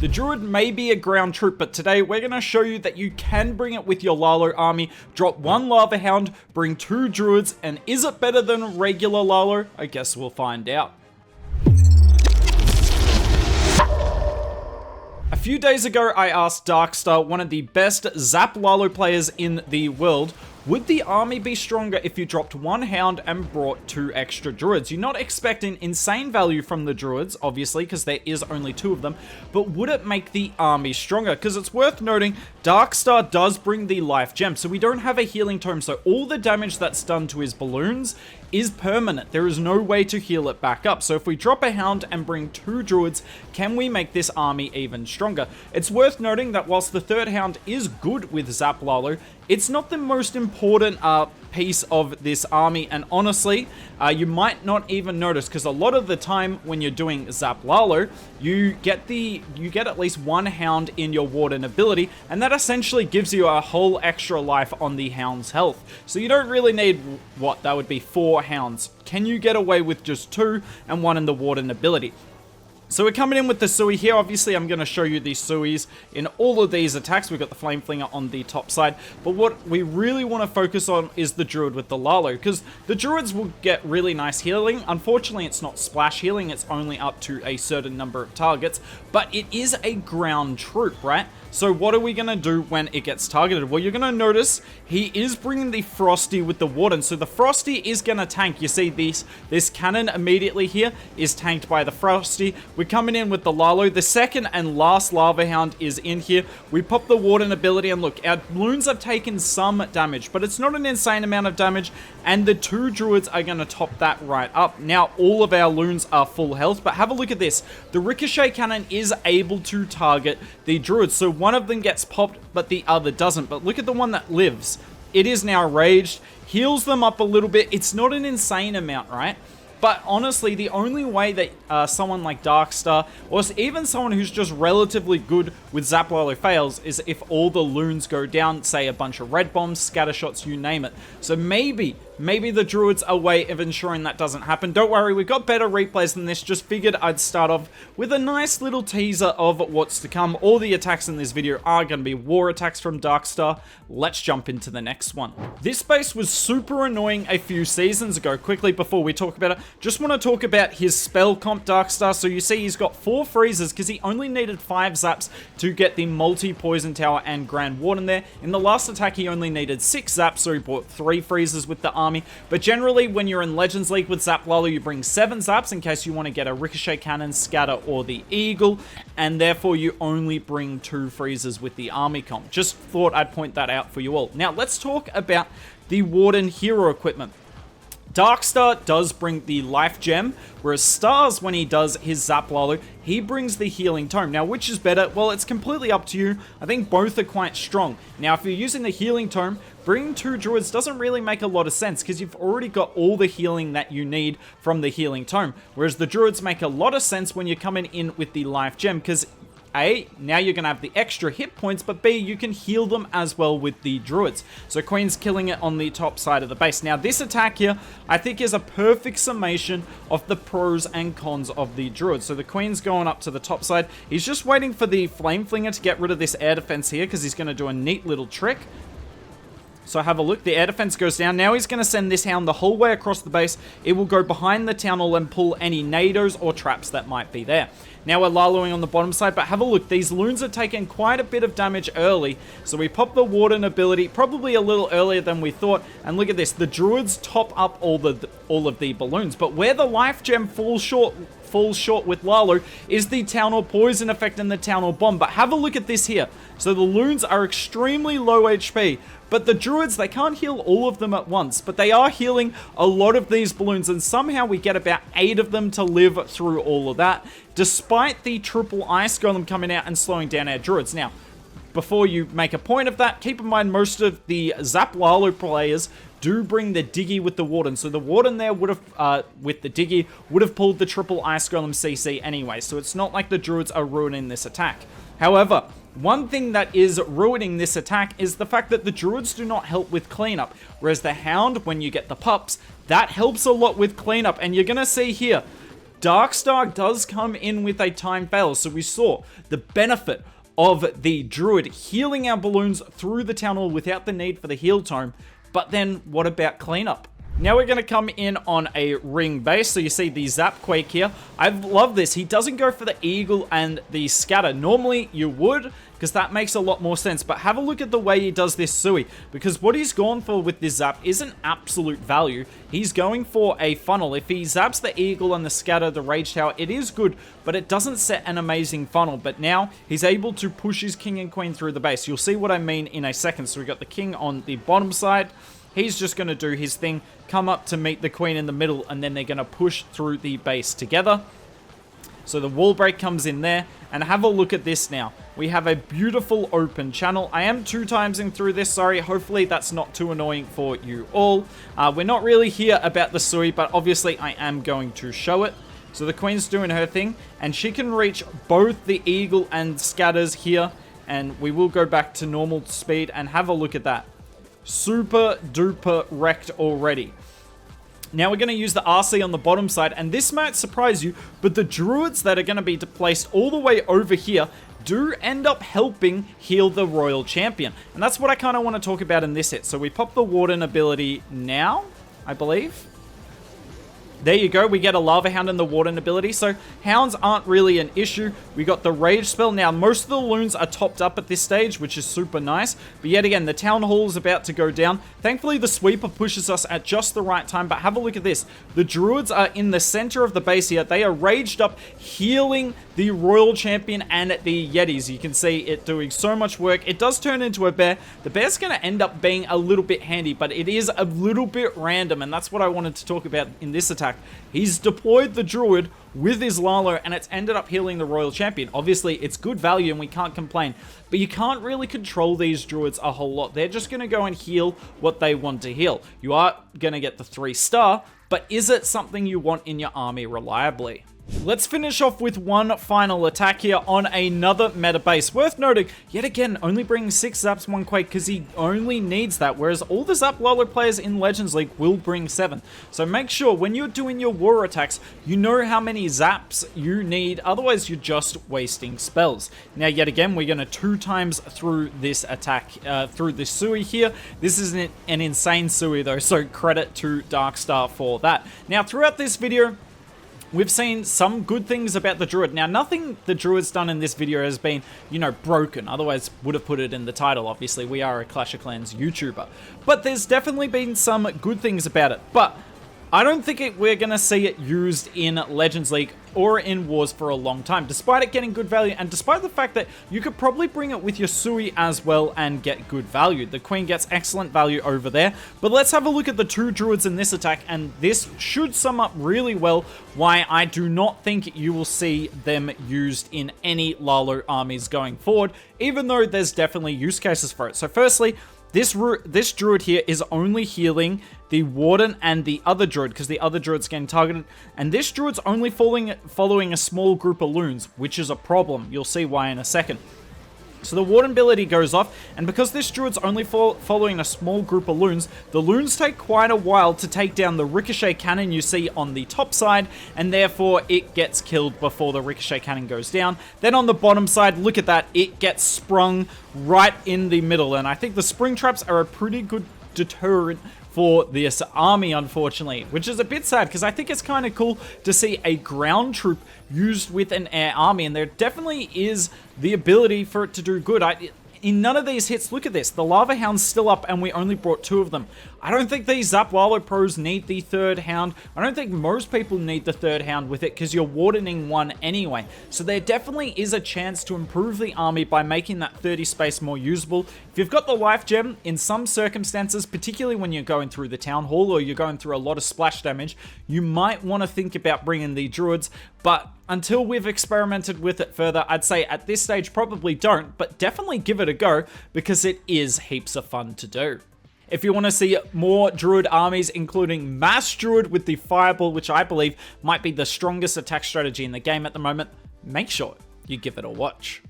The Druid may be a ground troop, but today we're going to show you that you can bring it with your Lalo army, drop 1 Lava Hound, bring 2 Druids, and is it better than regular Lalo? I guess we'll find out. A few days ago, I asked Darkstar, one of the best ZAP LALO players in the world, would the army be stronger if you dropped 1 Hound and brought 2 extra Druids? You're not expecting insane value from the Druids, obviously, because there is only 2 of them, but would it make the army stronger? Because it's worth noting, Darkstar does bring the life gem, so we don't have a healing tome, so all the damage that's done to his balloons is permanent. There is no way to heal it back up. So if we drop a Hound and bring 2 Druids, can we make this army even stronger? It's worth noting that whilst the 3rd Hound is good with ZAP LALO, it's not the most important piece of this army, and honestly, you might not even notice, because a lot of the time when you're doing ZAP LALO, you get at least 1 Hound in your Warden ability, and that essentially gives you a whole extra life on the Hound's health. So you don't really need, what, that would be 4 Hounds. Can you get away with just 2 and 1 in the Warden ability? So we're coming in with the Sui here. Obviously, I'm going to show you the Suis in all of these attacks. We've got the Flame Flinger on the top side. But what we really want to focus on is the Druid with the Lalo, because the Druids will get really nice healing. Unfortunately, it's not splash healing. It's only up to a certain number of targets. But it is a ground troop, right? So what are we going to do when it gets targeted? Well, you're going to notice he is bringing the Frosty with the Warden. So the Frosty is going to tank. You see this cannon immediately here is tanked by the Frosty. We're coming in with the Lalo. The second and last Lava Hound is in here. We pop the Warden ability, and look, our balloons have taken some damage, but it's not an insane amount of damage, and the 2 Druids are going to top that right up. Now, all of our loons are full health, but have a look at this. The Ricochet Cannon is able to target the Druids, so one of them gets popped, but the other doesn't. But look at the one that lives. It is now raged, heals them up a little bit. It's not an insane amount, right? But honestly, the only way that someone like Darkstar, or even someone who's just relatively good with ZAP LALO fails, is if all the loons go down, say a bunch of red bombs, scatter shots, you name it. So maybe the Druid's a way of ensuring that doesn't happen. Don't worry, we've got better replays than this. Just figured I'd start off with a nice little teaser of what's to come. All the attacks in this video are going to be war attacks from Darkstar. Let's jump into the next one. This base was super annoying a few seasons ago. Quickly, before we talk about it, just want to talk about his spell comp, Darkstar. So you see he's got 4 freezes because he only needed 5 zaps to get the multi-poison tower and Grand Warden there. In the last attack, he only needed 6 zaps, so he bought 3 freezes with the army. But generally, when you're in Legends League with ZAP LALO, you bring 7 zaps in case you want to get a Ricochet Cannon, Scatter, or the Eagle, and therefore you only bring 2 freezes with the army comp. Just thought I'd point that out for you all. Now, let's talk about the Warden hero equipment. Darkstar does bring the life gem, whereas Stars, when he does his ZAP LALO, he brings the healing tome. Now, which is better? Well, it's completely up to you. I think both are quite strong. Now, if you're using the healing tome, bringing 2 Druids doesn't really make a lot of sense because you've already got all the healing that you need from the healing tome, whereas the Druids make a lot of sense when you're coming in with the life gem because A, now you're going to have the extra hit points, but B, you can heal them as well with the Druids. So Queen's killing it on the top side of the base. Now this attack here, I think is a perfect summation of the pros and cons of the Druids. So the Queen's going up to the top side. He's just waiting for the Flame Flinger to get rid of this air defense here because he's going to do a neat little trick. So have a look, the air defense goes down. Now he's going to send this Hound the whole way across the base. It will go behind the town hall and pull any nados or traps that might be there. Now we're Laloing on the bottom side, but have a look. These loons are taking quite a bit of damage early. So we pop the Warden ability probably a little earlier than we thought. And look at this, the Druids top up all of the balloons. But where the life gem falls short with Lalo is the Town Hall Poison effect and the Town Hall Bomb. But have a look at this here. So the loons are extremely low HP. But the Druids, they can't heal all of them at once, but they are healing a lot of these balloons, and somehow we get about 8 of them to live through all of that, despite the triple Ice Golem coming out and slowing down our Druids. Now, before you make a point of that, keep in mind most of the ZAP LALO players do bring the Diggy with the Warden. So the Warden there would have, with the Diggy, would have pulled the triple Ice Golem CC anyway, so it's not like the Druids are ruining this attack. However, one thing that is ruining this attack is the fact that the Druids do not help with cleanup, whereas the Hound, when you get the pups, that helps a lot with cleanup, and you're going to see here, Darkstar does come in with a time fail, so we saw the benefit of the Druid healing our balloons through the Town Hall without the need for the heal tome. But then what about cleanup? Now we're going to come in on a ring base, so you see the Zap Quake here. I love this. He doesn't go for the Eagle and the Scatter. Normally you would, because that makes a lot more sense. But have a look at the way he does this Sui, because what he's gone for with this Zap isn't absolute value. He's going for a funnel. If he zaps the Eagle and the Scatter, the Rage Tower, it is good, but it doesn't set an amazing funnel. But now he's able to push his King and Queen through the base. You'll see what I mean in a second. So we got the King on the bottom side. He's just going to do his thing, come up to meet the Queen in the middle, and then they're going to push through the base together. So the wall break comes in there, and have a look at this now. We have a beautiful open channel. I am 2-timesing through this, sorry. Hopefully that's not too annoying for you all. We're not really here about the Sui, but obviously I am going to show it. So the Queen's doing her thing, and she can reach both the Eagle and Scatters here, and we will go back to normal speed, and have a look at that. Super duper wrecked already. Now we're going to use the RC on the bottom side, and this might surprise you, but the Druids that are going to be placed all the way over here do end up helping heal the Royal Champion. And that's what I kind of want to talk about in this hit. So we pop the Warden ability now, I believe. There you go, we get a Lava Hound and the Warden ability, so Hounds aren't really an issue. We got the Rage spell. Now, most of the loons are topped up at this stage, which is super nice. But yet again, the Town Hall is about to go down. Thankfully, the Sweeper pushes us at just the right time, but have a look at this. The Druids are in the center of the base here. They are raged up, healing the Royal Champion and the Yetis. You can see it doing so much work. It does turn into a bear. The bear's going to end up being a little bit handy, but it is a little bit random, and that's what I wanted to talk about in this attack. He's deployed the Druid with his Lalo, and it's ended up healing the Royal Champion. Obviously, it's good value, and we can't complain. But you can't really control these Druids a whole lot. They're just going to go and heal what they want to heal. You are going to get the 3-star, but is it something you want in your army reliably? Let's finish off with one final attack here on another meta base. Worth noting, yet again, only bringing 6 Zaps, 1 Quake, because he only needs that, whereas all the Zap Lalo players in Legends League will bring 7. So make sure when you're doing your war attacks, you know how many Zaps you need, otherwise you're just wasting spells. Now, yet again, we're going to 2 times through this attack, through this Sui here. This is an insane Sui though, so credit to Darkstar for that. Now, throughout this video, we've seen some good things about the Druid. Now, nothing the Druid's done in this video has been, you know, broken. Otherwise, would have put it in the title. Obviously, we are a Clash of Clans YouTuber. But there's definitely been some good things about it. But I don't think we're going to see it used in Legends League or in Wars for a long time, despite it getting good value, and despite the fact that you could probably bring it with your Sui as well and get good value. The Queen gets excellent value over there, but let's have a look at the 2 Druids in this attack, and this should sum up really well why I do not think you will see them used in any Lalo armies going forward, even though there's definitely use cases for it. So firstly, this Druid here is only healing the Warden and the other Druid, because the other Druid's getting targeted. And this Druid's only following a small group of loons, which is a problem. You'll see why in a second. So the Warden ability goes off, and because this Druid's only following a small group of loons, the loons take quite a while to take down the Ricochet Cannon you see on the top side, and therefore it gets killed before the Ricochet Cannon goes down. Then on the bottom side, look at that, it gets sprung right in the middle, and I think the spring traps are a pretty good deterrent for this army, unfortunately, which is a bit sad because I think it's kind of cool to see a ground troop used with an air army, and there definitely is the ability for it to do good. In none of these hits, look at this, the Lava Hound's still up and we only brought 2 of them. I don't think these ZAP LALO pros need the 3rd Hound. I don't think most people need the 3rd Hound with it because you're wardening 1 anyway. So there definitely is a chance to improve the army by making that 30 space more usable. If you've got the life gem, in some circumstances, particularly when you're going through the Town Hall or you're going through a lot of splash damage, you might want to think about bringing the Druids, but until we've experimented with it further, I'd say at this stage probably don't, but definitely give it a go because it is heaps of fun to do. If you want to see more Druid armies, including Mass Druid with the Fireball, which I believe might be the strongest attack strategy in the game at the moment, make sure you give it a watch.